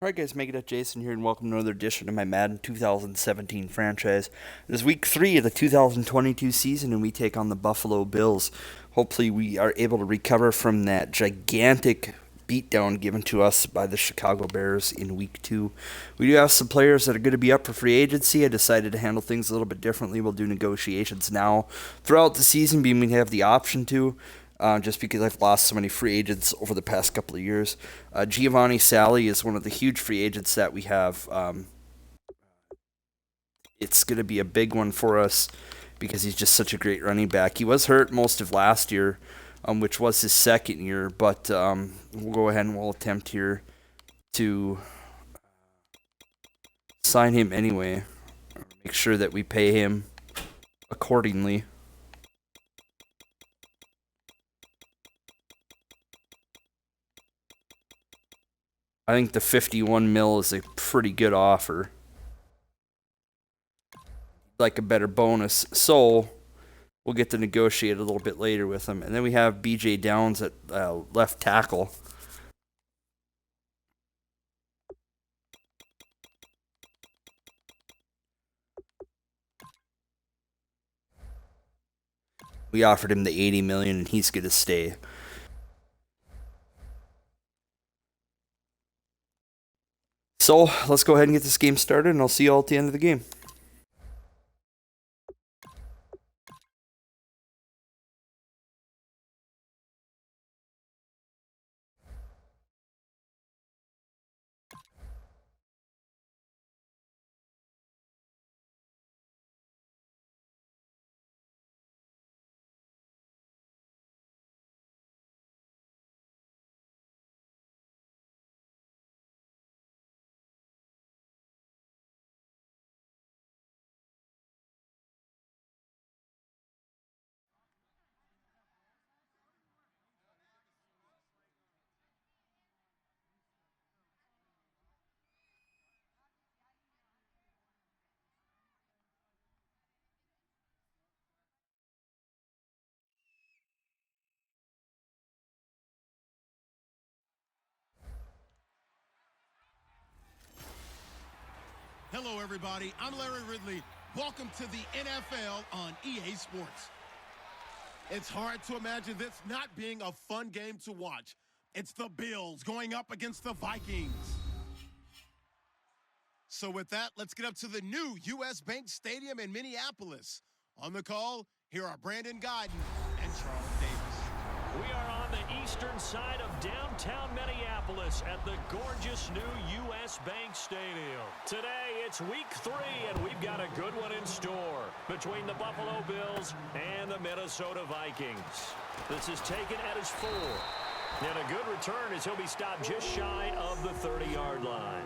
Alright guys, make it Jason here and welcome to another edition of my Madden 2017 franchise. It is week 3 of the 2022 season and we take on the Buffalo Bills. Hopefully we are able to recover from that gigantic beatdown given to us by the Chicago Bears in week 2. We do have some players that are going to be up for free agency. I decided to handle things a little bit differently. We'll do negotiations now throughout the season, being we have the option to. Just because I've lost so many free agents over the past couple of years. Giovanni Sally is one of the huge free agents that we have. It's going to be a big one for us because he's just such a great running back. He was hurt most of last year, which was his second year, but we'll go ahead and we'll attempt here to sign him anyway. Make sure that we pay him accordingly. I think the 51 mil is a pretty good offer. Like a better bonus. So we'll get to negotiate a little bit later with him. And then we have BJ Downs at left tackle. We offered him the 80 million and he's going to stay. So let's go ahead and get this game started, and I'll see you all at the end of the game. Hello, everybody. I'm Larry Ridley. Welcome to the NFL on EA Sports. It's hard to imagine this not being a fun game to watch. It's the Bills going up against the Vikings. So with that, let's get up to the new U.S. Bank Stadium in Minneapolis. On the call, here are Brandon Guyton and Charles Davis. We are on the eastern side of downtown Minneapolis at the gorgeous new U.S. Bank Stadium. Today, it's week 3, and we've got a good one in store between the Buffalo Bills and the Minnesota Vikings. This is taken at his 4. And a good return as he'll be stopped just shy of the 30-yard line.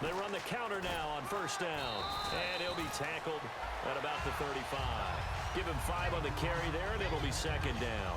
They run the counter now on first down. And he'll be tackled at about the 35. Give him 5 on the carry there, and it'll be second down.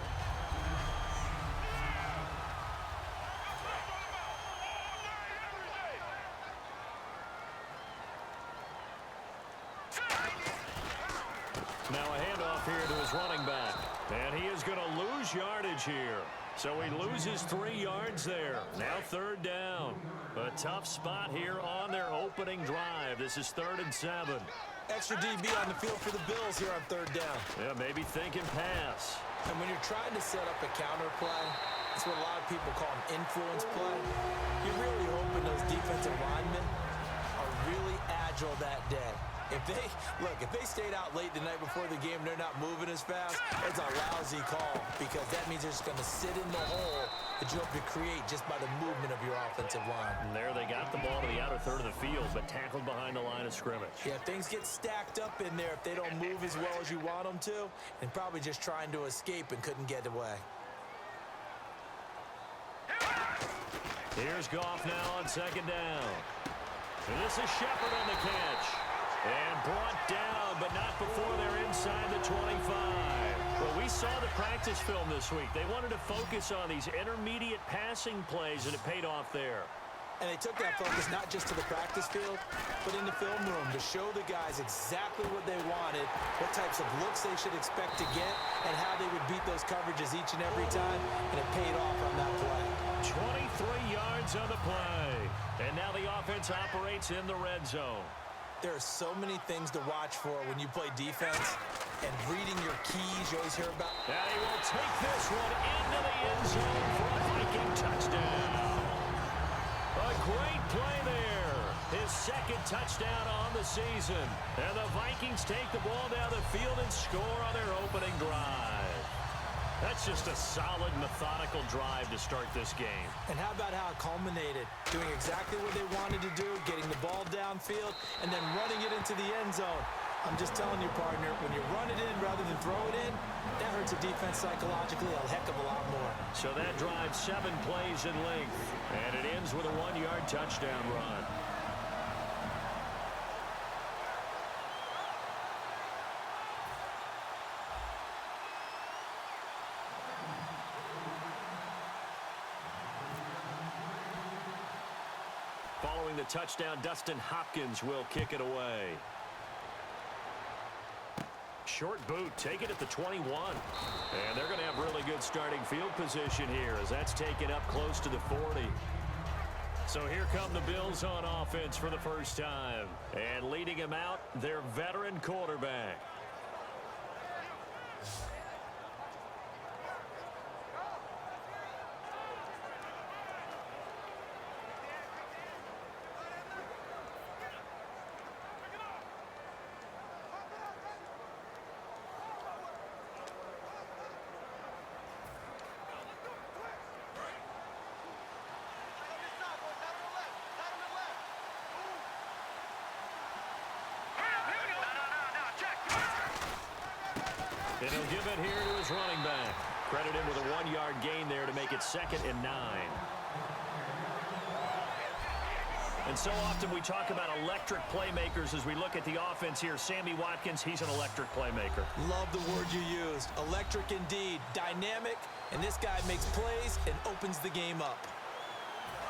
Now a handoff here to his running back. And he is going to lose yardage here. So he loses 3 yards there. Now third down. A tough spot here on their opening drive. This is 3rd and 7. Extra DB on the field for the Bills here on third down. Yeah, maybe thinking pass. And when you're trying to set up a counter play, that's what a lot of people call an influence play. You're really hoping those defensive linemen are really agile that day. If they stayed out late the night before the game, they're not moving as fast, it's a lousy call because that means they're just going to sit in the hole that you hope to create just by the movement of your offensive line. And there they got the ball to the outer third of the field, but tackled behind the line of scrimmage. Yeah, things get stacked up in there if they don't move as well as you want them to, and probably just trying to escape and couldn't get away. Here's Goff now on second down. And this is Shepard on the catch. And brought down, but not before they're inside the 25. Well, we saw the practice film this week. They wanted to focus on these intermediate passing plays, and it paid off there. And they took that focus not just to the practice field, but in the film room to show the guys exactly what they wanted, what types of looks they should expect to get, and how they would beat those coverages each and every time, and it paid off on that play. 23 yards on the play. And now the offense operates in the red zone. There are so many things to watch for when you play defense, and reading your keys you always hear about. And he will take this one into the end zone for a Viking touchdown. A great play there. His second touchdown on the season. And the Vikings take the ball down the field and score on their opening drive. That's just a solid, methodical drive to start this game. And how about how it culminated? Doing exactly what they wanted to do, getting the ball downfield, and then running it into the end zone. I'm just telling you, partner, when you run it in rather than throw it in, that hurts a defense psychologically a heck of a lot more. So that drives 7 plays in length, and it ends with a 1-yard touchdown run. Following the touchdown, Dustin Hopkins will kick it away. Short boot, take it at the 21. And they're going to have really good starting field position here as that's taken up close to the 40. So here come the Bills on offense for the first time. And leading him out, their veteran quarterback. And he'll give it here to his running back. Credit him with a 1-yard gain there to make it 2nd and 9. And so often we talk about electric playmakers as we look at the offense here. Sammy Watkins, he's an electric playmaker. Love the word you used. Electric indeed. Dynamic. And this guy makes plays and opens the game up.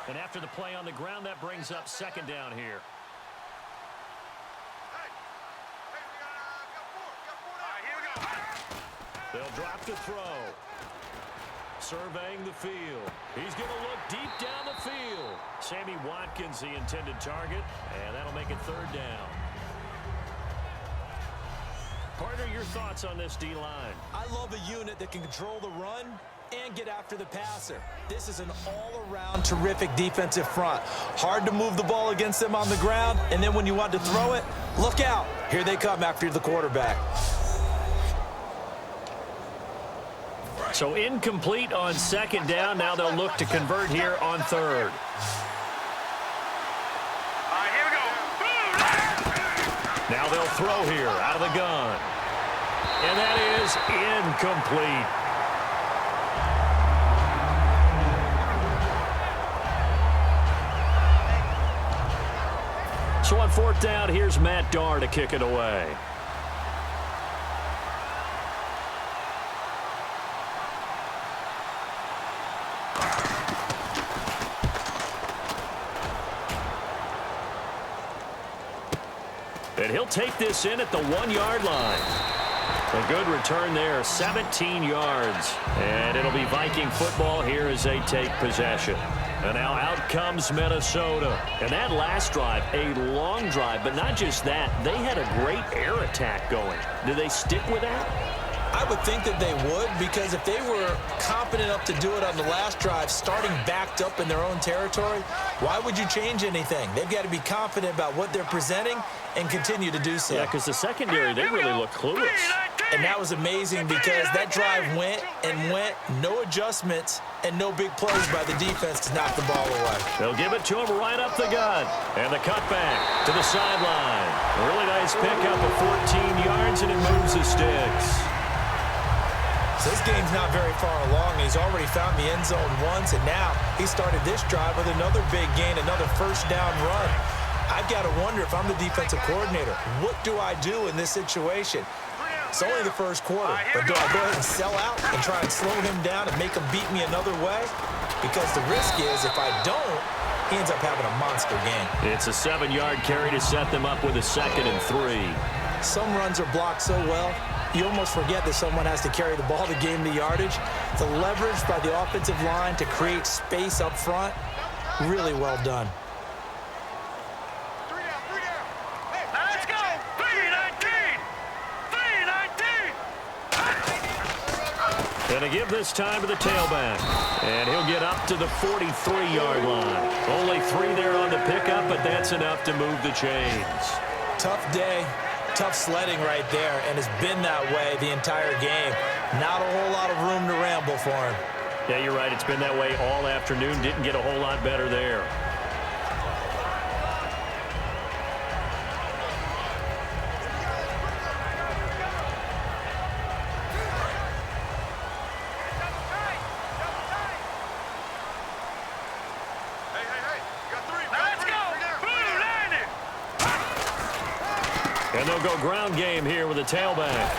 And after the play on the ground, that brings up 2nd down here. They'll drop to throw. Surveying the field. He's going to look deep down the field. Sammy Watkins, the intended target, and that'll make it 3rd down. Partner, your thoughts on this D-line? I love a unit that can control the run and get after the passer. This is an all-around terrific defensive front. Hard to move the ball against them on the ground, and then when you want to throw it, look out. Here they come after the quarterback. So incomplete on 2nd down. Now they'll look to convert here on 3rd. Here we go. Now they'll throw here out of the gun. And that is incomplete. So on 4th down, here's Matt Darr to kick it away. And he'll take this in at the 1-yard line. A good return there, 17 yards. And it'll be Viking football here as they take possession. And now out comes Minnesota. And that last drive, a long drive, but not just that. They had a great air attack going. Do they stick with that? I would think that they would, because if they were competent enough to do it on the last drive, starting backed up in their own territory, why would you change anything? They've got to be confident about what they're presenting and continue to do so. Yeah, because the secondary, they really look clueless. And that was amazing because that drive went and went, no adjustments, and no big plays by the defense to knock the ball away. They'll give it to him right up the gut. And the cutback to the sideline. A really nice pickup of 14 yards, and it moves the sticks. So this game's not very far along. He's already found the end zone once, and now he started this drive with another big gain, another 1st down run. I've got to wonder if I'm the defensive coordinator, what do I do in this situation? It's only the first quarter, but do I go ahead and sell out and try and slow him down and make him beat me another way? Because the risk is if I don't, he ends up having a monster game. It's a 7-yard carry to set them up with a 2nd and 3. Some runs are blocked so well, you almost forget that someone has to carry the ball to gain the yardage. The leverage by the offensive line to create space up front, really well done. Let's go! 3-19! 3-19! Gonna give this time to the tailback. And he'll get up to the 43-yard line. Only 3 there on the pickup, but that's enough to move the chains. Tough day, tough sledding right there, and it's been that way the entire game. Not a whole lot of room to ramble for him. Yeah, you're right. It's been that way all afternoon. Didn't get a whole lot better there. And they'll go ground game here with a tailback.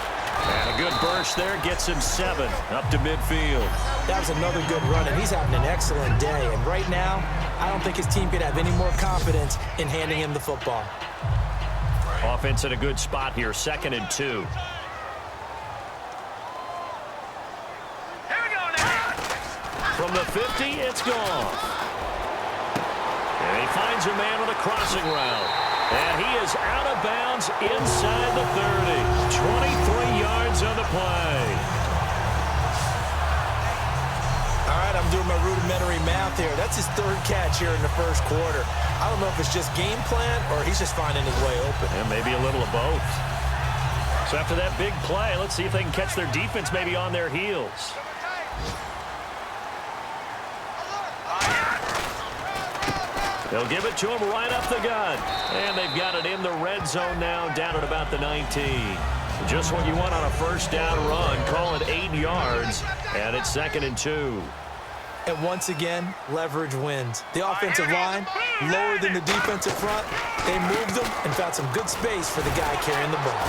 And a good burst there gets him 7 up to midfield. That was another good run, and he's having an excellent day. And right now, I don't think his team could have any more confidence in handing him the football. Offense in a good spot here, 2nd and 2. Here we go now. From the 50, it's gone. And he finds a man on a crossing route. And he is out of bounds inside the 30. 23 yards on the play. All right, I'm doing my rudimentary math here. That's his 3rd catch here in the first quarter. I don't know if it's just game plan or he's just finding his way open. And maybe a little of both. So after that big play, let's see if they can catch their defense maybe on their heels. They'll give it to him right up the gut. And they've got it in the red zone now, down at about the 19. Just what you want on a first down run. Call it 8 yards, and it's 2nd and 2. And once again, leverage wins. The offensive line, lower than the defensive front. They moved them and found some good space for the guy carrying the ball.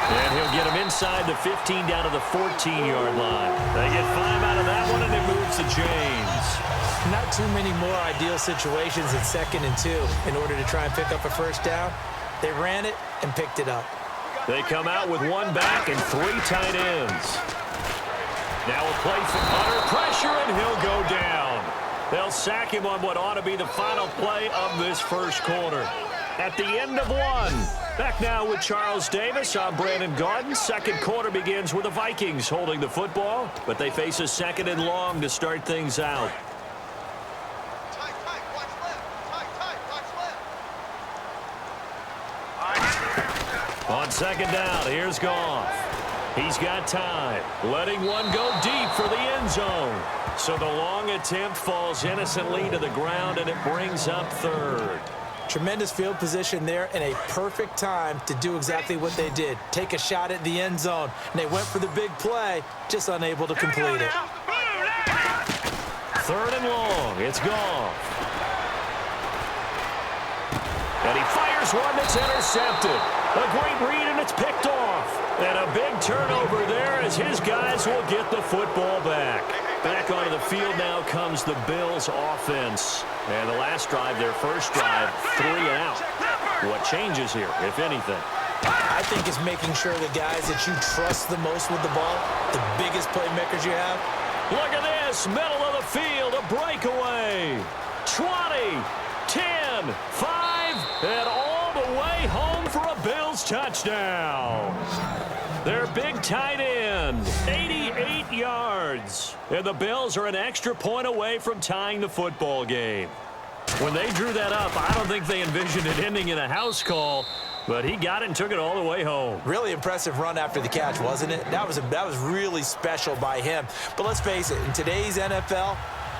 And he'll get him inside the 15 down to the 14-yard line. They get 5 out of that one, and it moves the chains. Not too many more ideal situations in 2nd and 2 in order to try and pick up a first down. They ran it and picked it up. They come out with 1 back and 3 tight ends. Now a play from under pressure, and he'll go down. They'll sack him on what ought to be the final play of this first quarter. At the end of 1. Back now with Charles Davis. I'm Brandon Gaudin. Second quarter begins with the Vikings holding the football, but they face a 2nd and long to start things out. On 2nd down, here's Goff. He's got time, letting one go deep for the end zone. So the long attempt falls innocently to the ground, and it brings up 3rd. Tremendous field position there and a perfect time to do exactly what they did. Take a shot at the end zone. And they went for the big play, just unable to complete it. 3rd and long, it's Goff. And he fires one that's intercepted. A great read, and it's picked off. And a big turnover there as his guys will get the football back. Back onto the field now comes the Bills offense. And the last drive, their first drive, 3 and out. What changes here, if anything? I think it's making sure the guys that you trust the most with the ball, the biggest playmakers you have. Look at this, middle of the field, a breakaway. 20, 10, 5, and all the way home for a Bills touchdown. Their big tight end, 88 yards. And the Bills are an extra point away from tying the football game. When they drew that up, I don't think they envisioned it ending in a house call, but he got it and took it all the way home. Really impressive run after the catch, wasn't it? That was really special by him. But let's face it, in today's NFL,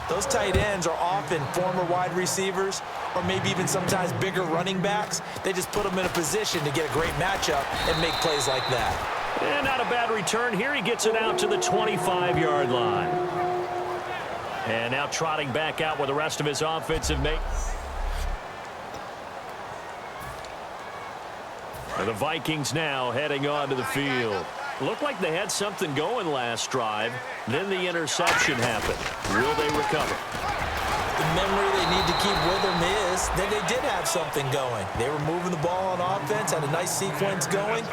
those tight ends are often former wide receivers or maybe even sometimes bigger running backs. They just put them in a position to get a great matchup and make plays like that. And not a bad return here. He gets it out to the 25-yard line. And now trotting back out with the rest of his offensive mate. And the Vikings now heading onto the field. Looked like they had something going last drive. Then the interception happened. Will they recover? The memory they need to keep with them is that they did have something going. They were moving the ball on offense, had a nice sequence going.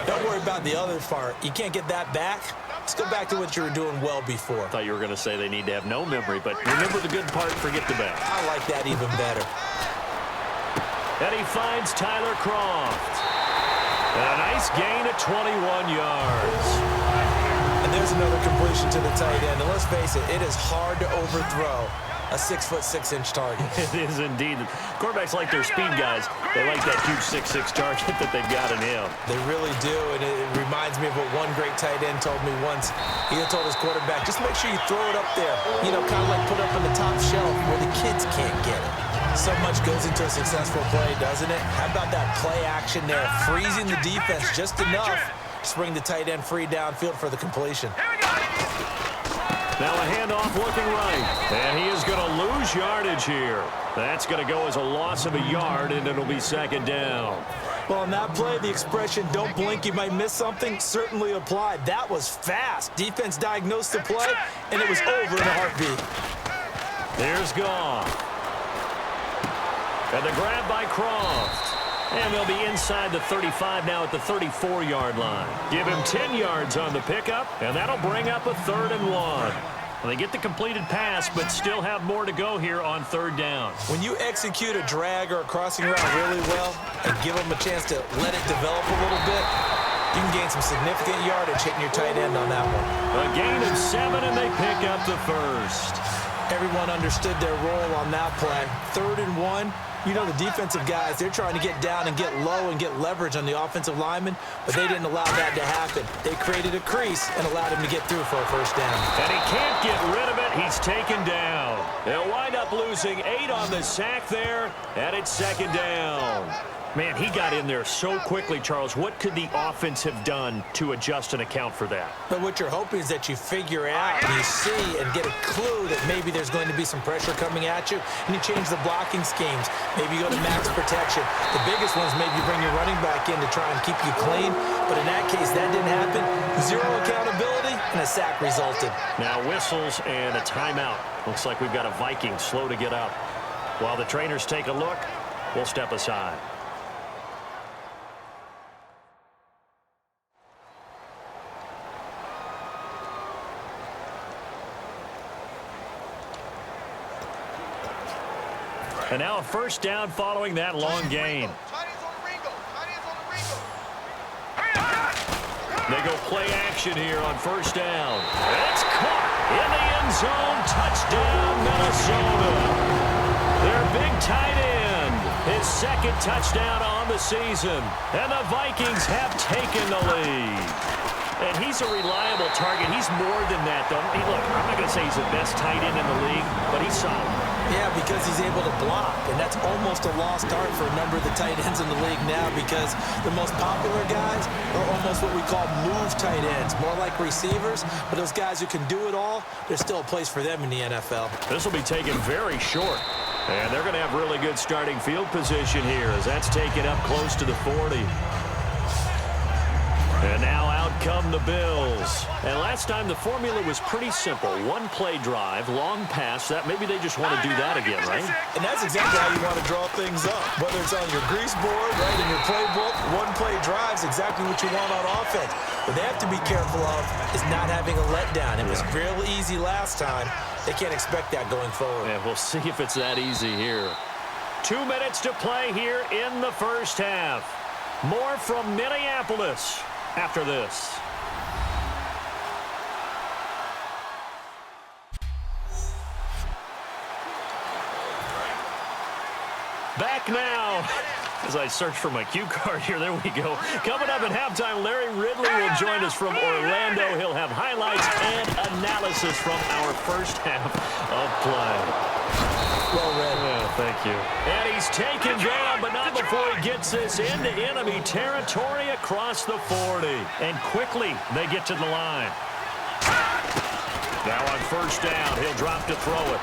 Don't worry about the other part. You can't get that back. Let's go back to what you were doing well before. I thought you were going to say they need to have no memory, but remember the good part, forget the bad. I like that even better. And he finds Tyler Croft. And a nice gain of 21 yards. And there's another completion to the tight end. And let's face it, it is hard to overthrow a 6'6" target. It is indeed. Quarterbacks like their speed guys. They like that huge 6'6" target that they've got in him. They really do, and it reminds me of what one great tight end told me once. He had told his quarterback, just make sure you throw it up there. You know, kind of like put it up on the top shelf where the kids can't get it. So much goes into a successful play, doesn't it? How about that play action there? Freezing the defense just enough to bring the tight end free downfield for the completion. Now a handoff looking right. And he is going to lose yardage here. That's going to go as a loss of a yard, and it'll be second down. Well, on that play, the expression, don't blink, you might miss something, certainly applied. That was fast. Defense diagnosed the play, and it was over in a heartbeat. There's Goff. And the grab by Croft. And they'll be inside the 35 now at the 34-yard line. Give him 10 yards on the pickup, and that'll bring up a 3rd and 1. Well, they get the completed pass, but still have more to go here on 3rd down. When you execute a drag or a crossing route really well and give them a chance to let it develop a little bit, you can gain some significant yardage hitting your tight end on that one. A gain of 7, and they pick up the first. Everyone understood their role on that play. 3rd and 1. You know, the defensive guys, they're trying to get down and get low and get leverage on the offensive lineman, but they didn't allow that to happen. They created a crease and allowed him to get through for a first down. And he can't get rid of it. He's taken down. They'll wind up losing 8 on the sack there, and it's second down. Man, he got in there so quickly, Charles. What could the offense have done to adjust and account for that? But what you're hoping is that you figure out and you see and get a clue that maybe there's going to be some pressure coming at you, and you change the blocking schemes. Maybe you go to max protection. The biggest one is maybe you bring your running back in to try and keep you clean. But in that case, that didn't happen. 0 accountability, and a sack resulted. Now whistles and a timeout. Looks like we've got a Viking slow to get up. While the trainers take a look, we'll step aside. And now a first down following that long gain. They go play action here on first down. It's caught in the end zone. Touchdown, Minnesota. Their big tight end. His second touchdown on the season. And the Vikings have taken the lead. And he's a reliable target. He's more than that, though. Hey, look, I'm not going to say he's the best tight end in the league, but he's solid. Yeah, because he's able to block, and that's almost a lost art for a number of the tight ends in the league now, because the most popular guys are almost what we call move tight ends, more like receivers, but those guys who can do it all, there's still a place for them in the NFL. This will be taken very short, and they're going to have really good starting field position here as that's taken up close to the 40. And now out come the Bills. And last time the formula was pretty simple. One play drive, long pass. That maybe they just want to do that again, right? And that's exactly how you want to draw things up. Whether it's on your grease board, right, in your playbook, one play drive is exactly what you want on offense. What they have to be careful of is not having a letdown. It was real easy last time. They can't expect that going forward. Yeah, we'll see if it's that easy here. 2 minutes to play here in the first half. More from Minneapolis after this. Back now. As I search for my cue card here, there we go. Coming up at halftime, Larry Ridley will join us from Orlando. He'll have highlights and analysis from our first half of play. Well read. Yeah, thank you. And he's taken down, but not before he gets this into enemy territory across the 40. And quickly, they get to the line. Now on first down, he'll drop to throw it.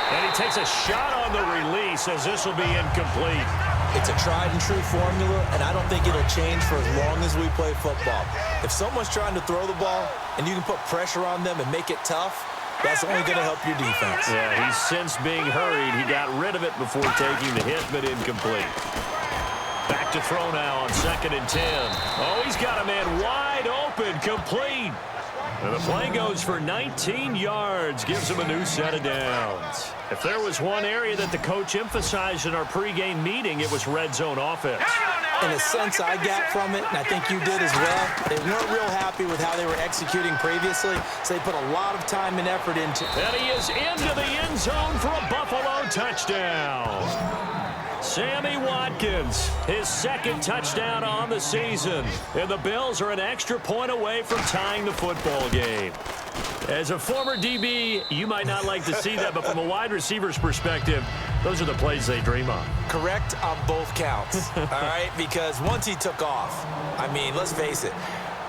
And he takes a shot on the release as this will be incomplete. It's a tried-and-true formula, and I don't think it'll change for as long as we play football. If someone's trying to throw the ball and you can put pressure on them and make it tough, that's only going to help your defense. Yeah, he's since being hurried. He got rid of it before taking the hit, but incomplete. Back to throw now on 2nd and 10. Oh, he's got a man wide open, complete. And the play goes for 19 yards, gives him a new set of downs. If there was one area that the coach emphasized in our pregame meeting, it was red zone offense. In a sense I got from it, and I think you did as well, they weren't real happy with how they were executing previously, so they put a lot of time and effort into it. And he is into the end zone for a Buffalo touchdown. Sammy Watkins, his 2nd touchdown on the season. And the Bills are an extra point away from tying the football game. As a former DB, you might not like to see that, but from a wide receiver's perspective, those are the plays they dream of. Correct on both counts, all right? Because once he took off, I mean, let's face it,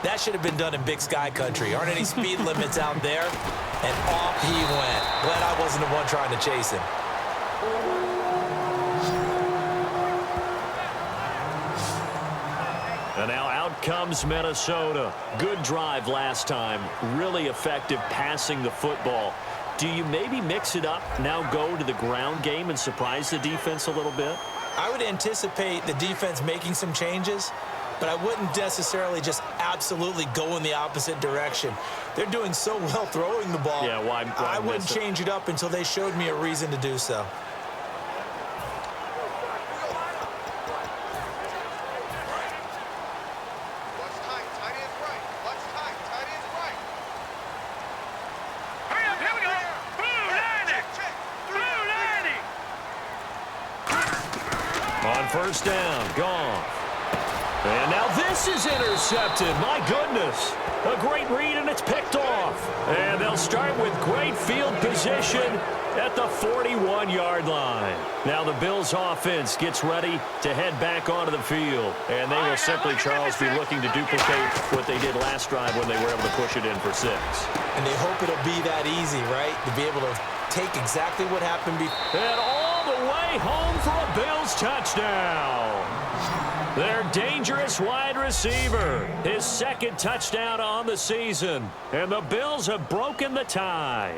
that should have been done in Big Sky country. Aren't any speed limits out there? And off he went. Glad I wasn't the one trying to chase him. And now out comes Minnesota. Good drive last time. Really effective passing the football. Do you maybe mix it up, now go to the ground game and surprise the defense a little bit? I would anticipate the defense making some changes, but I wouldn't necessarily just absolutely go in the opposite direction. They're doing so well throwing the ball. Yeah, why I wouldn't change it up until they showed me a reason to do so. First down, gone. And now this is intercepted. My goodness. A great read, and it's picked off. And they'll start with great field position at the 41-yard line. Now the Bills' offense gets ready to head back onto the field. And they will simply, Charles, be looking to duplicate what they did last drive when they were able to push it in for 6. And they hope it'll be that easy, right? To be able to take exactly what happened before. And all the way home for a Bills touchdown. Their dangerous wide receiver, his 2nd touchdown on the season. And the Bills have broken the tie.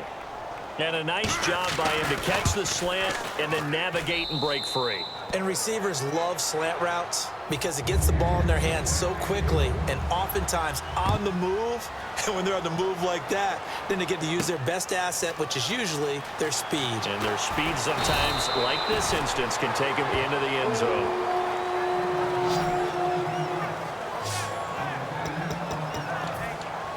And a nice job by him to catch the slant and then navigate and break free. And receivers love slant routes because it gets the ball in their hands so quickly and oftentimes on the move. And when they're on the move like that, then they get to use their best asset, which is usually their speed. And their speed sometimes, like this instance, can take them into the end zone.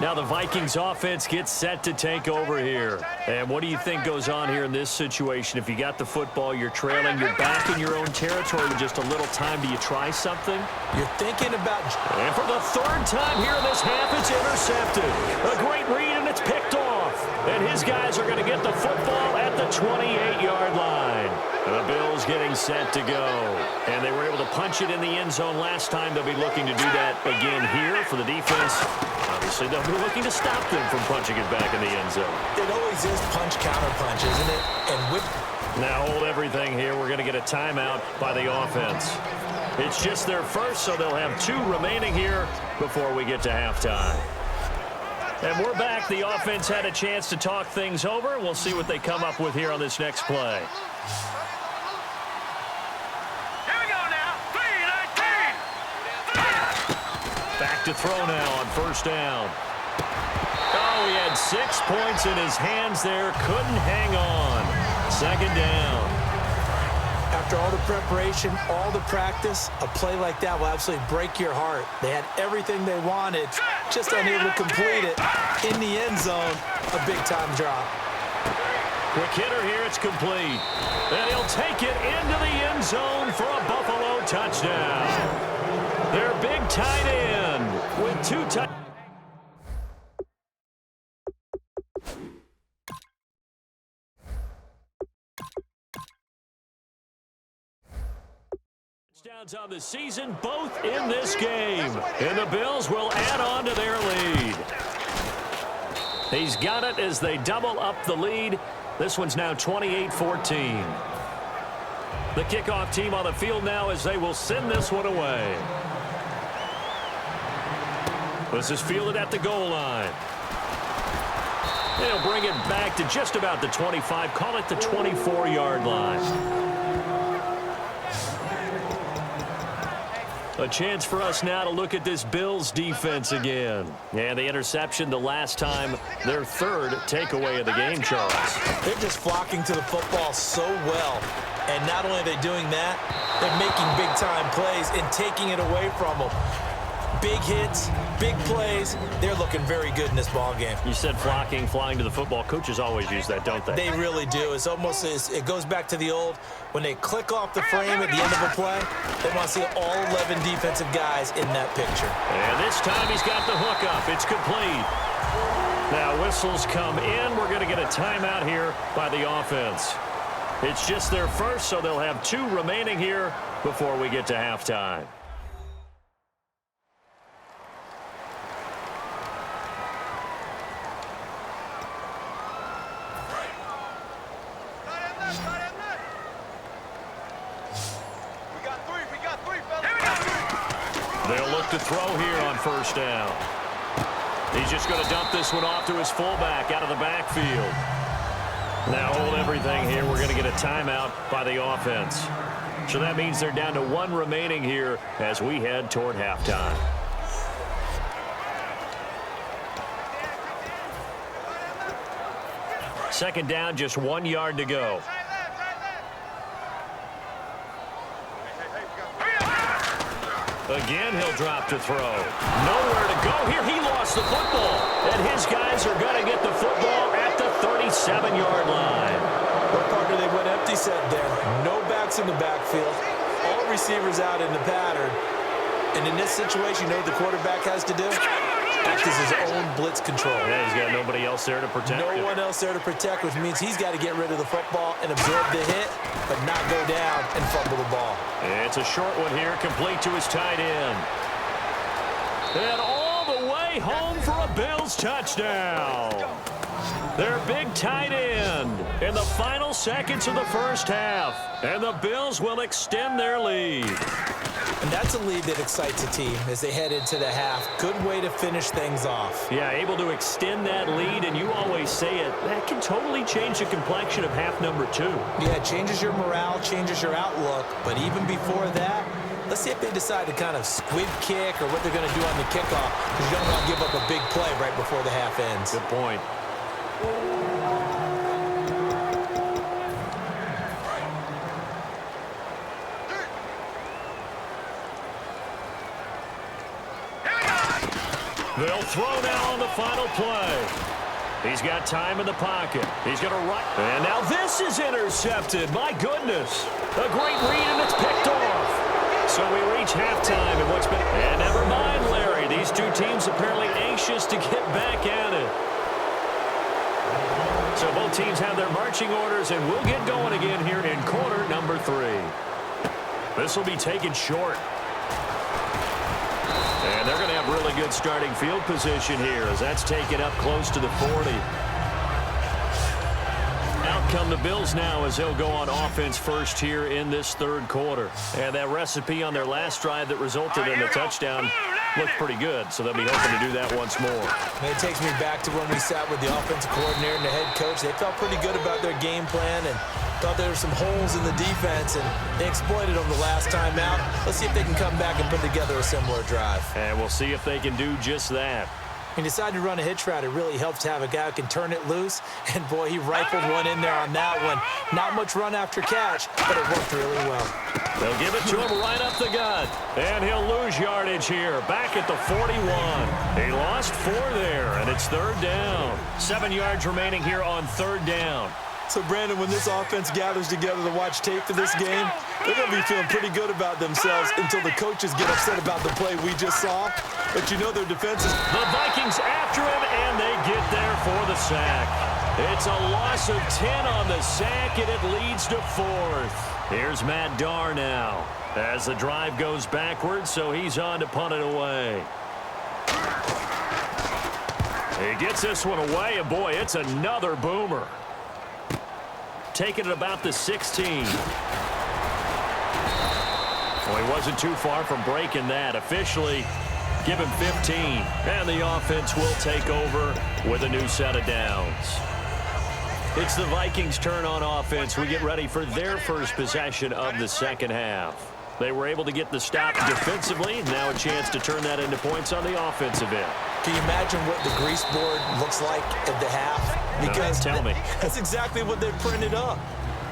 Now the Vikings offense gets set to take over here. And what do you think goes on here in this situation? If you got the football, you're trailing, you're back in your own territory with just a little time. Do you try something? You're thinking about... And for the 3rd time here in this half, it's intercepted. A great read, and it's picked off. And his guys are going to get the football at the 28-yard line. And the Bills getting set to go. And they were able to punch it in the end zone last time. They'll be looking to do that again here for the defense. Obviously, they'll be looking to stop them from punching it back in the end zone. It always is punch-counter-punch, isn't it? And with... Now hold everything here. We're going to get a timeout by the offense. It's just their first, so they'll have 2 remaining here before we get to halftime. And we're back. The offense had a chance to talk things over. We'll see what they come up with here on this next play. Here we go now. 3-19. Back to throw now on 1st down. Oh, he had 6 points in his hands there. Couldn't hang on. 2nd down. After all the preparation, all the practice, a play like that will absolutely break your heart. They had everything they wanted, just unable to complete it. In the end zone, a big-time drop. Quick hitter here, it's complete. And he'll take it into the end zone for a Buffalo touchdown. Their big tight end with 2 touchdowns. Touchdowns on the season, both in this game. And the Bills will add on to their lead. He's got it as they double up the lead. This one's now 28-14. The kickoff team on the field now as they will send this one away. This is fielded at the goal line. They'll bring it back to just about the 25. Call it the 24-yard line. A chance for us now to look at this Bills defense again. And the interception the last time, their third takeaway of the game, Charles. They're just flocking to the football so well. And not only are they doing that, they're making big-time plays and taking it away from them. Big hits, big plays. They're looking very good in this ball game. You said flocking, flying to the football. Coaches always use that, don't they? They really do. It's almost it goes back to the old, when they click off the frame at the end of a play, they want to see all 11 defensive guys in that picture. And this time he's got the hook up. It's complete. Now whistles come in. We're going to get a timeout here by the offense. It's just their first, so they'll have 2 remaining here before we get to halftime. They'll look to throw here on first down. He's just going to dump this one off to his fullback out of the backfield. Now hold everything here. We're going to get a timeout by the offense. So that means they're down to 1 remaining here as we head toward halftime. Second down, just 1 yard to go. Again, he'll drop to throw. Nowhere to go here. He lost the football. And his guys are going to get the football at the 37-yard line. Well, partner, they went empty set there. No backs in the backfield. All receivers out in the pattern. And in this situation, you know what the quarterback has to do? Act as his own blitz control. Yeah, he's got nobody else there to protect him. No one else there to protect, which means he's got to get rid of the football and absorb the hit, but not go down and fumble the ball. It's a short one here, complete to his tight end. And all the way home for a Bills touchdown. Their big tight end in the final seconds of the first half. And the Bills will extend their lead. And that's a lead that excites a team as they head into the half. Good way to finish things off. Yeah, able to extend that lead, and you always say it, that can totally change the complexion of half number 2. Yeah, it changes your morale, changes your outlook. But even before that, let's see if they decide to kind of squib kick or what they're going to do on the kickoff, because you don't want to give up a big play right before the half ends. Good point. They'll throw now on the final play. He's got time in the pocket. He's going to run. And now this is intercepted. My goodness. A great read, and it's picked off. So we reach halftime in what's been... And never mind, Larry. These two teams apparently anxious to get back at it. So both teams have their marching orders, and we'll get going again here in quarter number 3. This will be taken short. And they're going to have really good starting field position here as that's taken up close to the 40. Out come the Bills now as they'll go on offense first here in this third quarter. And that recipe on their last drive that resulted in a touchdown looked pretty good, so they'll be hoping to do that once more. And it takes me back to when we sat with the offensive coordinator and the head coach. They felt pretty good about their game plan and thought there were some holes in the defense, and they exploited them the last time out. Let's see if they can come back and put together a similar drive. And we'll see if they can do just that. He decided to run a hitch route. It really helps to have a guy who can turn it loose. And, boy, he rifled one in there on that one. Not much run after catch, but it worked really well. They'll give it to him right up the gut. And he'll lose yardage here. Back at the 41. He lost 4 there, and it's third down. 7 yards remaining here on third down. So, Brandon, when this offense gathers together to watch tape for this game, they're going to be feeling pretty good about themselves until the coaches get upset about the play we just saw. But you know their defense is... The Vikings after him, and they get there for the sack. It's a loss of 10 on the sack, and it leads to 4th. Here's Matt Darr now as the drive goes backwards, so he's on to punt it away. He gets this one away, and boy, it's another boomer. Taking it about the 16. Well, he wasn't too far from breaking that. Officially, give him 15. And the offense will take over with a new set of downs. It's the Vikings' turn on offense. We get ready for their first possession of the second half. They were able to get the stop defensively. Now a chance to turn that into points on the offensive end. Can you imagine what the grease board looks like at the half? Because tell me. That's exactly what they printed up.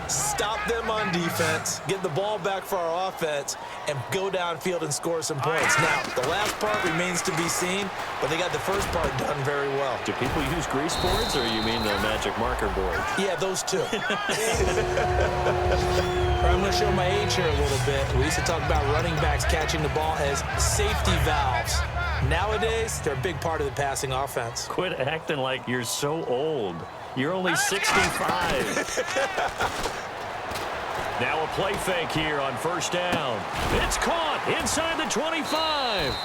Stop them on defense, get the ball back for our offense, and go downfield and score some points. Now, the last part remains to be seen, but they got the first part done very well. Do people use grease boards, or you mean the magic marker board? Yeah, those two. I'm going to show my age here a little bit. We used to talk about running backs catching the ball as safety valves. Nowadays, they're a big part of the passing offense. Quit acting like you're so old. You're only 65. Now a play fake here on first down. It's caught inside the 25.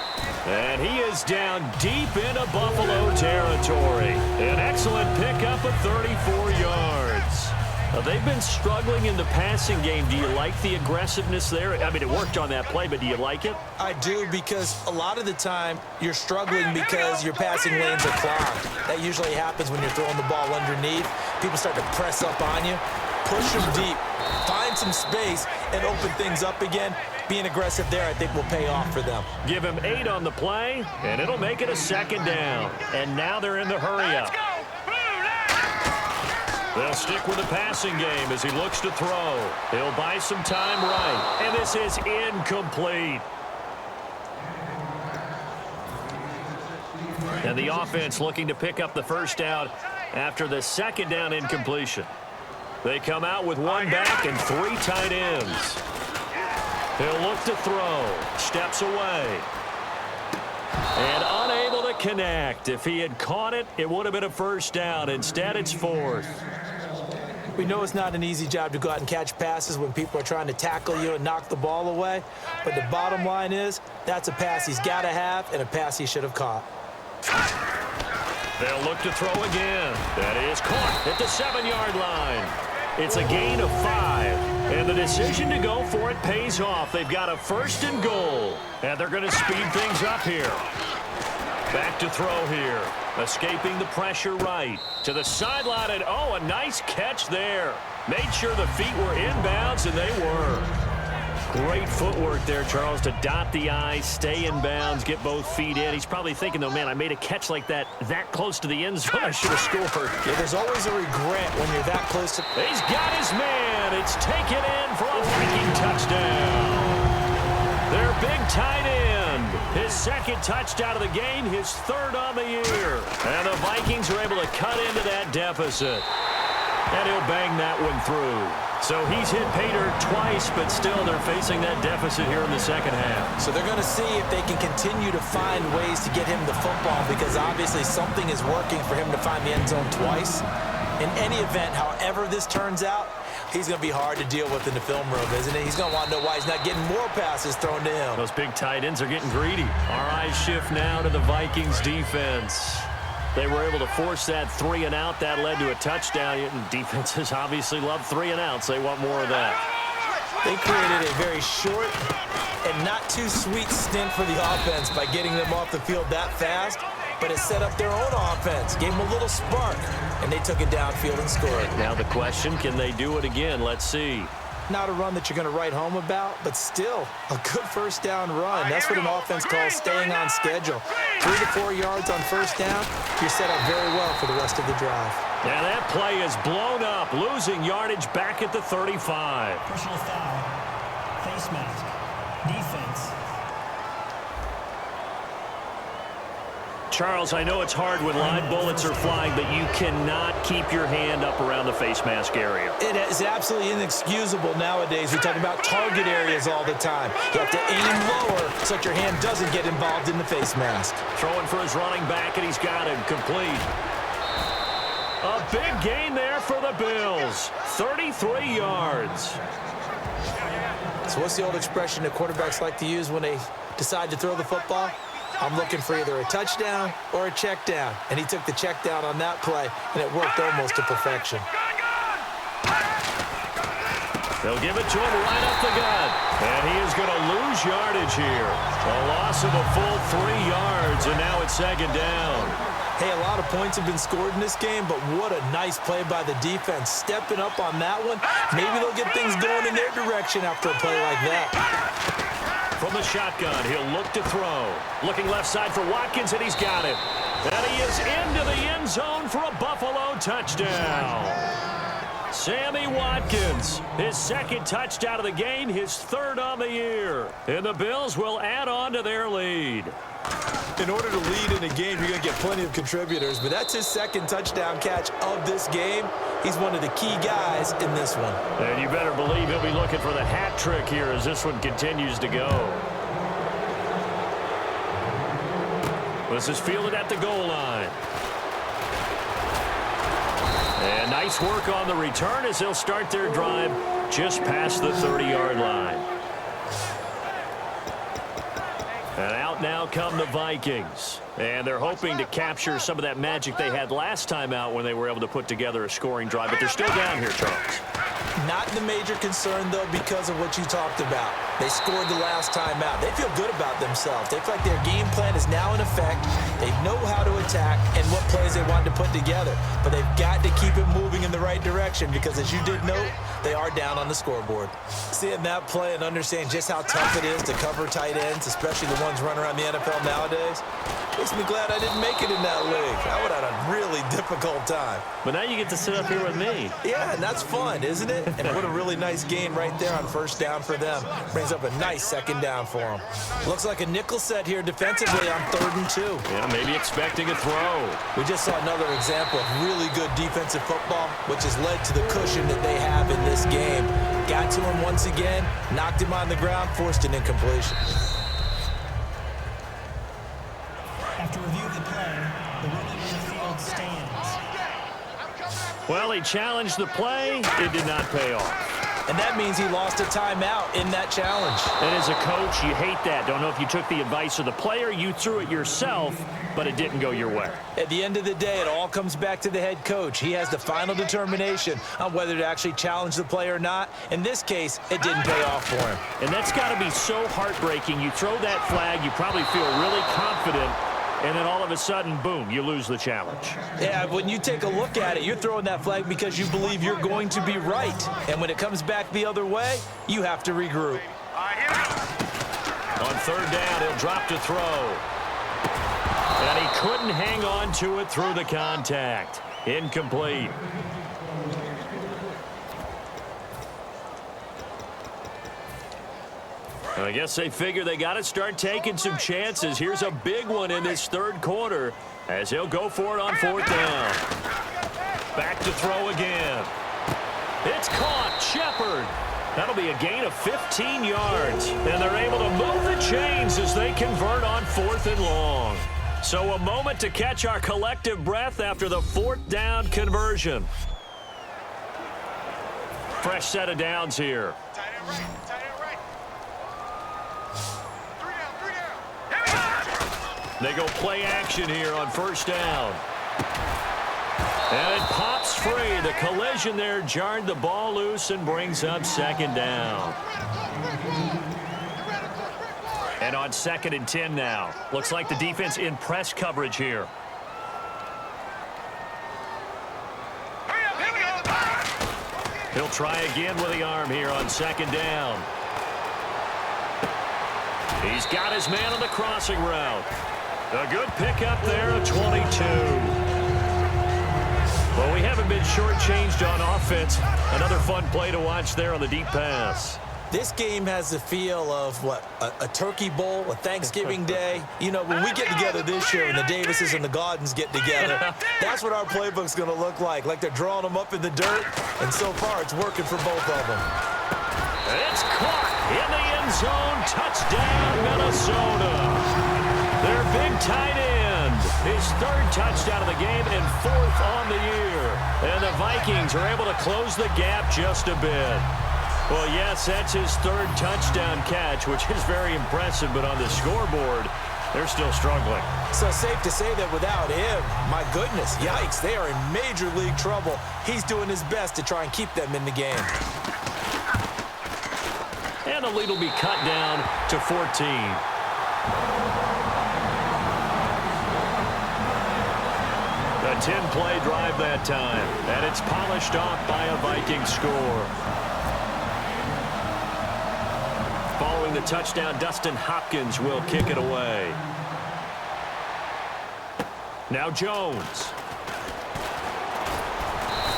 And he is down deep into Buffalo territory. An excellent pickup of 34 yards. They've been struggling in the passing game. Do you like the aggressiveness there? I mean, it worked on that play, but do you like it? I do, because a lot of the time you're struggling because your passing lanes are clogged. That usually happens when you're throwing the ball underneath. People start to press up on you. Push them deep. Find some space and open things up again. Being aggressive there, I think, will pay off for them. Give him 8 on the play, and it'll make it a second down. And now they're in the hurry-up. They'll stick with the passing game as he looks to throw. He'll buy some time right. And this is incomplete. And the offense looking to pick up the first down after the second down incompletion. They come out with one back and 3 tight ends. He'll look to throw. Steps away. And unable to connect. If he had caught it, it would have been a first down. Instead, it's 4th. We know it's not an easy job to go out and catch passes when people are trying to tackle you and knock the ball away. But the bottom line is, that's a pass he's got to have and a pass he should have caught. They'll look to throw again. That is caught at the 7-yard line. It's a gain of 5. And the decision to go for it pays off. They've got a 1st and goal. And they're going to speed things up here. Back to throw here. Escaping the pressure right. To the sideline, and oh, a nice catch there. Made sure the feet were inbounds, and they were. Great footwork there, Charles, to dot the I, stay in bounds, get both feet in. He's probably thinking, though, man, I made a catch like that close to the end zone. I should have scored. Yeah, there's always a regret when you're that close to... He's got his man. It's taken in for a Viking touchdown. Their big tight end. His 2nd touchdown of the game, his 3rd on the year. And the Vikings are able to cut into that deficit. And he'll bang that one through. So he's hit Pater twice, but still they're facing that deficit here in the second half. So they're going to see if they can continue to find ways to get him the football, because obviously something is working for him to find the end zone twice. In any event, however this turns out, he's going to be hard to deal with in the film room, isn't he? He's going to want to know why he's not getting more passes thrown to him. Those big tight ends are getting greedy. Our eyes shift now to the Vikings defense. They were able to force that 3 and out. That led to a touchdown. Defenses obviously love 3 and outs. They want more of that. They created a very short and not too sweet stint for the offense by getting them off the field that fast, but it set up their own offense, gave them a little spark, and they took it downfield and scored. Now the question, can they do it again? Let's see. Not a run that you're going to write home about, but still a good first down run. That's what an offense calls staying on schedule. 3 to 4 yards on first down, you're set up very well for the rest of the drive. And that play is blown up, losing yardage back at the 35. Personal foul, face mask, defense. Charles, I know it's hard when live bullets are flying, but you cannot keep your hand up around the face mask area. It is absolutely inexcusable nowadays. We talk about target areas all the time. You have to aim lower so that your hand doesn't get involved in the face mask. Throwing for his running back, and he's got him complete. A big gain there for the Bills. 33 yards. So what's the old expression that quarterbacks like to use when they decide to throw the football? I'm looking for either a touchdown or a check down. And he took the check down on that play, and it worked almost to perfection. They'll give it to him right up the gut. And he is going to lose yardage here. A loss of a full 3 yards, and now it's second down. Hey, a lot of points have been scored in this game, but what a nice play by the defense. Stepping up on that one. Maybe they'll get things going in their direction after a play like that. From the shotgun, he'll look to throw. Looking left side for Watkins, and he's got him. And he is into the end zone for a Buffalo touchdown. Sammy Watkins, his second touchdown of the game, his third on the year. And the Bills will add on to their lead. In order to lead in a game, you're going to get plenty of contributors, but that's his second touchdown catch of this game. He's one of the key guys in this one. And you better believe he'll be looking for the hat trick here as this one continues to go. This is fielded at the goal line. And nice work on the return as they'll start their drive just past the 30-yard line. And out now come the Vikings. And they're hoping to capture some of that magic they had last time out when they were able to put together a scoring drive. But they're still down here, Charles. Not the major concern, though, because of what you talked about. They scored the last time out. They feel good about themselves. They feel like their game plan is now in effect. They know how to attack and what plays they want to put together. But they've got to keep it moving in the right direction because, as you did note, they are down on the scoreboard. Seeing that play and understanding just how tough it is to cover tight ends, especially the ones running around the NFL nowadays, makes me glad I didn't make it in that league. I would have had a really difficult time. But now you get to sit up here with me. Yeah, and that's fun, isn't it? And what a really nice gain right there on first down for them. Brings up a nice second down for them. Looks like a nickel set here defensively on 3rd and 2. Yeah, maybe expecting a throw. We just saw another example of really good defensive football, which has led to the cushion that they have in this game. Got to him once again, knocked him on the ground, forced an incompletion. After review of the play, the ruling on the field stands. Well, he challenged the play. It did not pay off. And that means he lost a timeout in that challenge. And as a coach, you hate that. Don't know if you took the advice of the player, you threw it yourself, but it didn't go your way. At the end of the day, it all comes back to the head coach. He has the final determination on whether to actually challenge the play or not. In this case, it didn't pay off for him. And that's got to be so heartbreaking. You throw that flag, you probably feel really confident, and then all of a sudden, boom, you lose the challenge. Yeah, when you take a look at it, you're throwing that flag because you believe you're going to be right. And when it comes back the other way, you have to regroup. On 3rd down, he'll drop to throw. And he couldn't hang on to it through the contact. Incomplete. I guess they figure they got to start taking some chances. Here's a big one in this 3rd quarter as he'll go for it on 4th down. Back to throw again. It's caught. Shepard. That'll be a gain of 15 yards. And they're able to move the chains as they convert on 4th and long. So a moment to catch our collective breath after the 4th down conversion. Fresh set of downs here. They go play action here on 1st down. And it pops free. The collision there jarred the ball loose and brings up 2nd down. And on 2nd and 10 now. Looks like the defense in press coverage here. He'll try again with the arm here on 2nd down. He's got his man on the crossing route. A good pickup there, a 22. Well, we haven't been shortchanged on offense. Another fun play to watch there on the deep pass. This game has the feel of, a turkey bowl, a Thanksgiving day. You know, when we get together this year and the Davises and the Gaudens get together, that's what our playbook's going to look like they're drawing them up in the dirt, and so far it's working for both of them. It's caught in the end zone. Touchdown, Minnesota. Their big tight end, his 3rd touchdown of the game and 4th on the year. And the Vikings are able to close the gap just a bit. Well, yes, that's his 3rd touchdown catch, which is very impressive, but on the scoreboard, They're still struggling. So safe to say that without him, my goodness, yikes, they are in major league trouble. He's doing his best to try and keep them in the game. And the lead will be cut down to 14. A 10-play drive that time, and it's polished off by a Viking score. Following the touchdown, Dustin Hopkins will kick it away. Now Jones.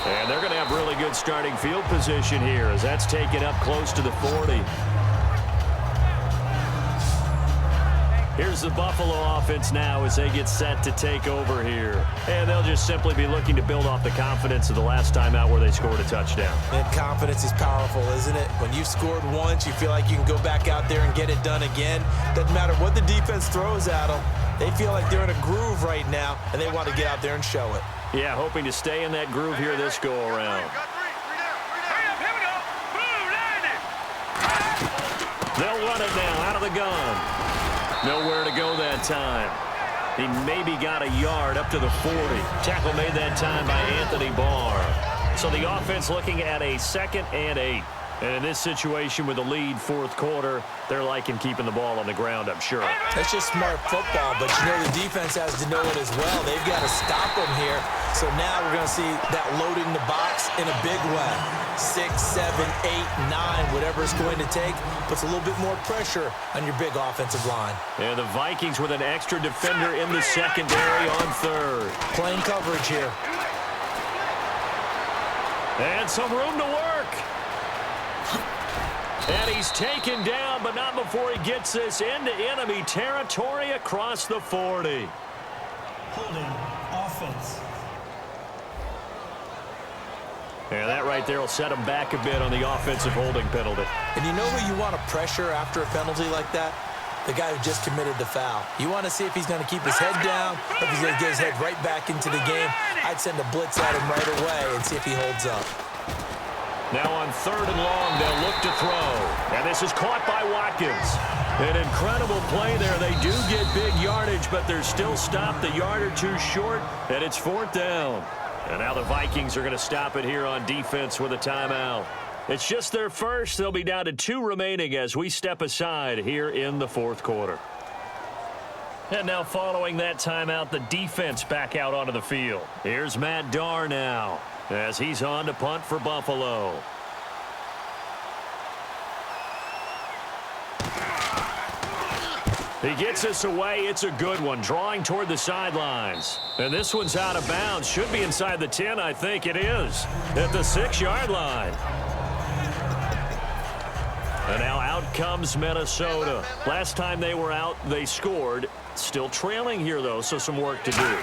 And they're going to have really good starting field position here as that's taken up close to the 40. Here's the Buffalo offense now as they get set to take over here. And they'll just simply be looking to build off the confidence of the last time out where they scored a touchdown. And confidence is powerful, isn't it? When you've scored once, you feel like you can go back out there and get it done again. Doesn't matter what the defense throws at them. They feel like they're in a groove right now, and they want to get out there and show it. Yeah, hoping to stay in that groove here this go-around. They'll run it now out of the gun. Nowhere to go that time. He maybe got a yard up to the 40. Tackle made that time by Anthony Barr. So the offense looking at a 2nd and 8. And in this situation with the lead fourth quarter, they're liking keeping the ball on the ground, I'm sure. That's just smart football, but you know the defense has to know it as well. They've got to stop them here. So now we're going to see that loading the box in a big way. 6, 7, 8, 9, whatever it's going to take, puts a little bit more pressure on your big offensive line. And the Vikings with an extra defender in the secondary on 3rd. Playing coverage here. And some room to work. And he's taken down, but not before he gets this into enemy territory across the 40. Holding offense. And that right there will set him back a bit on the offensive holding penalty. And you know who you want to pressure after a penalty like that? The guy who just committed the foul. You want to see if he's going to keep his head down, or if he's going to get his head right back into the game. I'd send a blitz at him right away and see if he holds up. Now on 3rd and long, they'll look to throw. And this is caught by Watkins. An incredible play there. They do get big yardage, but they're still stopped a yard or two short, and it's 4th down. And now the Vikings are going to stop it here on defense with a timeout. It's just their first. They'll be down to 2 remaining as we step aside here in the 4th quarter. And now following that timeout, the defense back out onto the field. Here's Matt Darr now as he's on to punt for Buffalo. He gets us away. It's a good one, drawing toward the sidelines. And this one's out of bounds. Should be inside the 10, I think it is, at the 6-yard line. And now out comes Minnesota. Last time they were out, they scored. Still trailing here, though, so some work to do.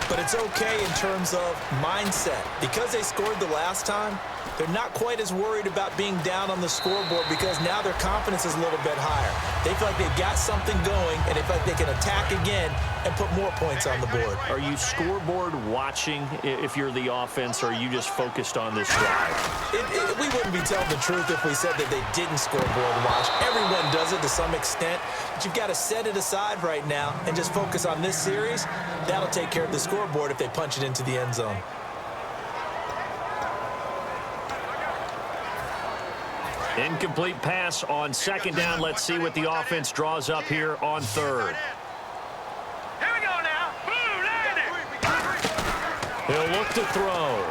But it's okay in terms of mindset. Because they scored the last time, they're not quite as worried about being down on the scoreboard because now their confidence is a little bit higher. They feel like they've got something going, and they feel like they can attack again and put more points on the board. Are you scoreboard watching if you're the offense, or are you just focused on this drive? We wouldn't be telling the truth if we said that they didn't scoreboard watch. Everyone does it to some extent, but you've got to set it aside right now and just focus on this series. That'll take care of the scoreboard if they punch it into the end zone. Incomplete pass on 2nd down. Let's see what the offense draws up here on 3rd. Here we go now. Boom, He'll look to throw.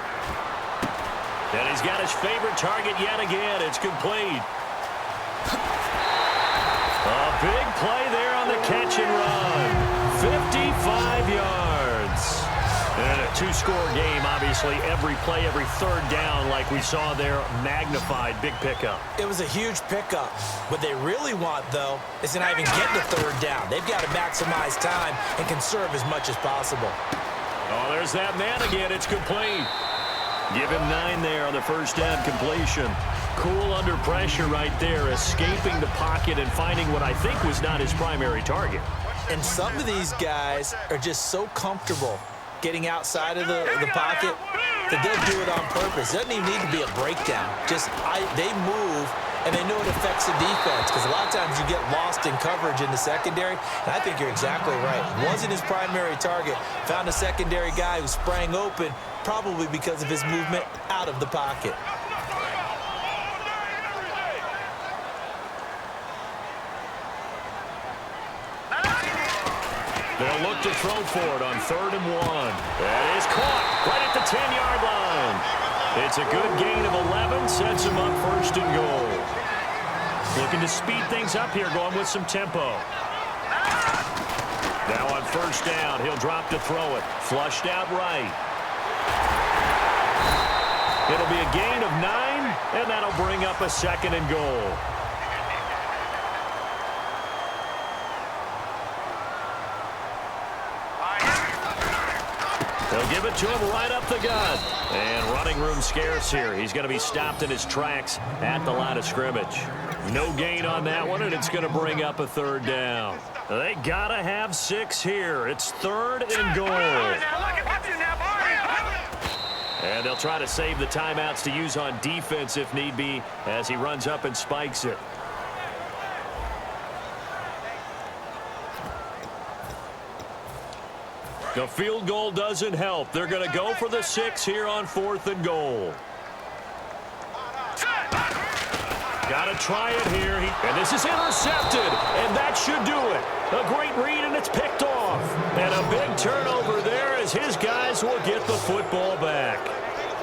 And he's got his favorite target yet again. It's complete. A big play there on the catch and run. 55 yards. And a 2-score game, obviously. Every play, every 3rd down, like we saw there, magnified. Big pickup. It was a huge pickup. What they really want, though, is to not even get to 3rd down. They've got to maximize time and conserve as much as possible. Oh, there's that man again. It's complete. Give him 9 there on the first down completion. Cool under pressure right there, escaping the pocket and finding what I think was not his primary target. And some of these guys are just so comfortable getting outside of the pocket that they'll do it on purpose. It doesn't even need to be a breakdown. They move, and they know it affects the defense, because a lot of times you get lost in coverage in the secondary, and I think you're exactly right. Wasn't his primary target. Found a secondary guy who sprang open, probably because of his movement out of the pocket. They'll look to throw for it on 3rd and 1. That is caught right at the 10-yard line. It's a good gain of 11, sets him up 1st and goal. Looking to speed things up here, going with some tempo. Now on 1st down, he'll drop to throw it. Flushed out right. It'll be a gain of 9, and that'll bring up a 2nd and goal. They'll give it to him right up the gut. And running room scarce here. He's going to be stopped in his tracks at the line of scrimmage. No gain on that one, and it's going to bring up a 3rd down. They got to have 6 here. It's 3rd and goal. And they'll try to save the timeouts to use on defense if need be as he runs up and spikes it. The field goal doesn't help. They're going to go for the 6 here on 4th and goal. Got to try it here. And this is intercepted. And that should do it. A great read, and it's picked off. And a big turnover there as his guys will get the football back.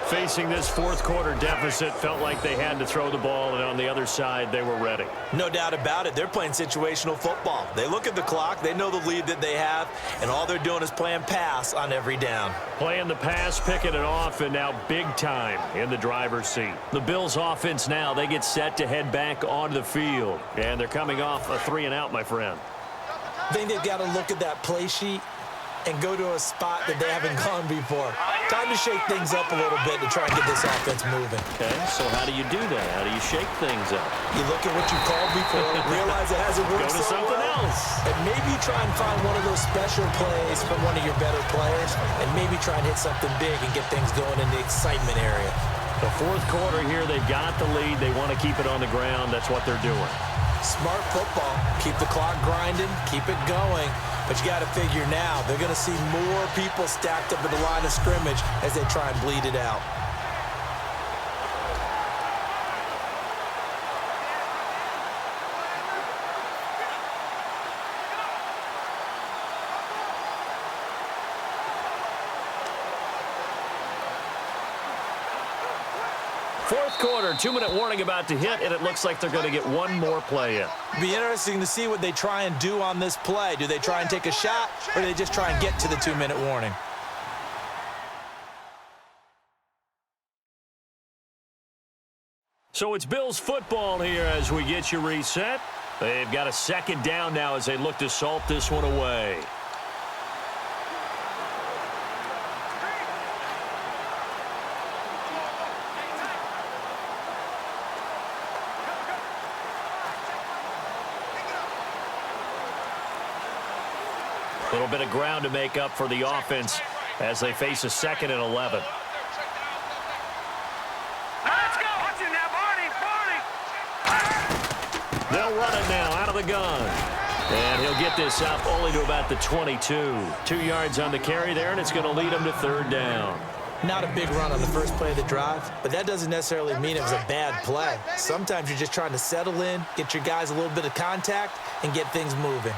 Facing this 4th quarter deficit, felt like they had to throw the ball, and on the other side, they were ready. No doubt about it. They're playing situational football. They look at the clock, they know the lead that they have, and all they're doing is playing pass on every down. Playing the pass, picking it off, and now big time in the driver's seat. The Bills' offense now, they get set to head back onto the field, and they're coming off a 3-and-out, my friend. I think they've got to look at that play sheet and go to a spot that they haven't gone before. Time to shake things up a little bit to try and get this offense moving. Okay, so how do you do that? How do you shake things up? You look at what you called before, realize it hasn't worked Go to so something well, else. and maybe try and find one of those special plays from one of your better players, and maybe try and hit something big and get things going in the excitement area. The 4th quarter here, they've got the lead. They want to keep it on the ground. That's what they're doing. Smart football. Keep the clock grinding, keep it going. But you got to figure now, they're going to see more people stacked up at the line of scrimmage as they try and bleed it out. Fourth quarter, 2-minute warning about to hit, and it looks like they're going to get one more play in. It'll be interesting to see what they try and do on this play. Do they try and take a shot, or do they just try and get to the 2-minute warning? So it's Bills football here as we get you reset. They've got a 2nd down now as they look to salt this one away. A little bit of ground to make up for the offense as they face a 2nd and 11. Let's go. Watch it now, Barney. They'll run it now out of the gun. And he'll get this up only to about the 22. 2 yards on the carry there, and it's going to lead him to 3rd down. Not a big run on the first play of the drive, but that doesn't necessarily mean it was a bad play. Sometimes you're just trying to settle in, get your guys a little bit of contact, and get things moving.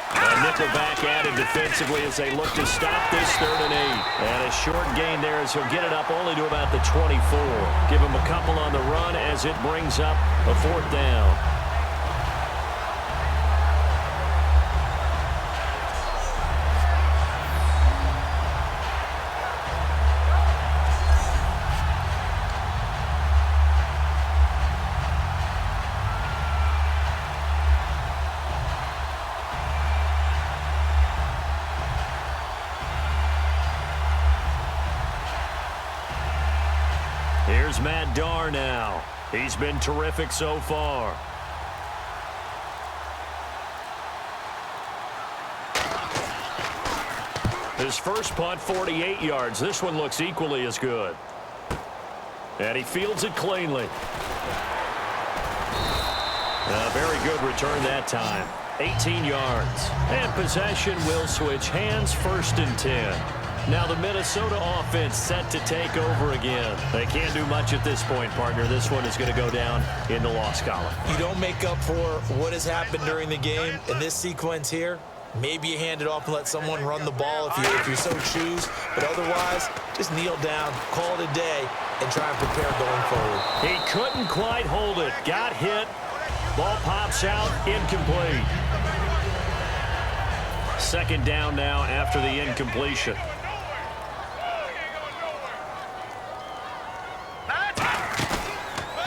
A nickelback added defensively as they look to stop this 3rd and 8. And a short gain there as he'll get it up only to about the 24. Give him a couple on the run as it brings up a 4th down. Here's Matt Darr now. He's been terrific so far. His first punt, 48 yards. This one looks equally as good. And he fields it cleanly. A very good return that time. 18 yards. And possession will switch hands, 1st and 10. Now the Minnesota offense set to take over again. They can't do much at this point, partner. This one is going to go down in the loss column. You don't make up for what has happened during the game in this sequence here. Maybe you hand it off and let someone run the ball if you so choose. But otherwise, just kneel down, call it a day, and try and prepare going forward. He couldn't quite hold it. Got hit. Ball pops out. Incomplete. 2nd down now after the incompletion.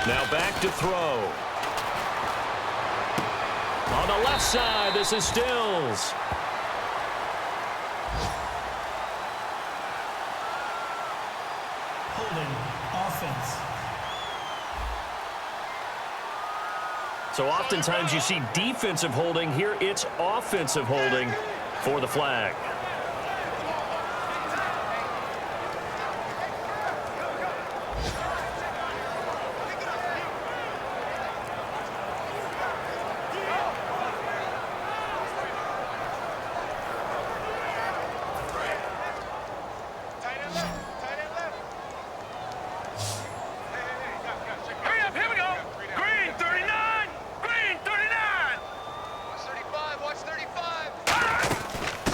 Now back to throw. On the left side, this is Stills. Holding, offense. So oftentimes you see defensive holding. Here it's offensive holding for the flag.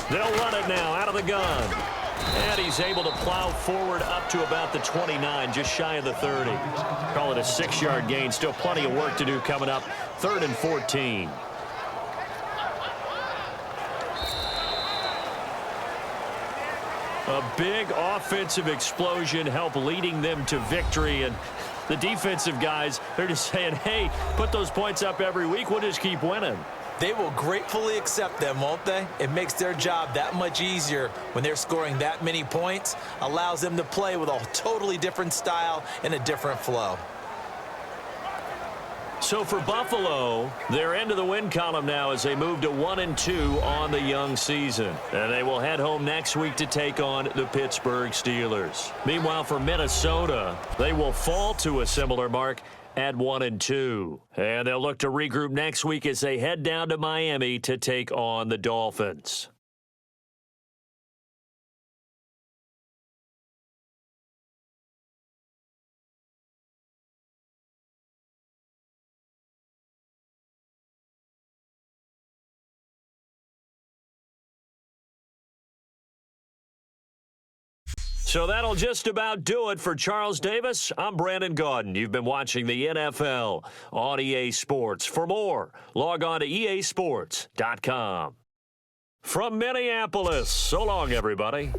They'll run it now out of the gun. And he's able to plow forward up to about the 29, just shy of the 30. Call it a 6-yard gain. Still plenty of work to do coming up. 3rd and 14. A big offensive explosion helped leading them to victory. And the defensive guys, they're just saying, hey, put those points up every week. We'll just keep winning. They will gratefully accept them, won't they? It makes their job that much easier when they're scoring that many points. Allows them to play with a totally different style and a different flow. So for Buffalo, they're into the win column now as they move to 1-2 on the young season. And they will head home next week to take on the Pittsburgh Steelers. Meanwhile, for Minnesota, they will fall to a similar mark at 1-2. And they'll look to regroup next week as they head down to Miami to take on the Dolphins. So that'll just about do it for Charles Davis. I'm Brandon Gaudin. You've been watching the NFL on EA Sports. For more, log on to easports.com. From Minneapolis, so long, everybody.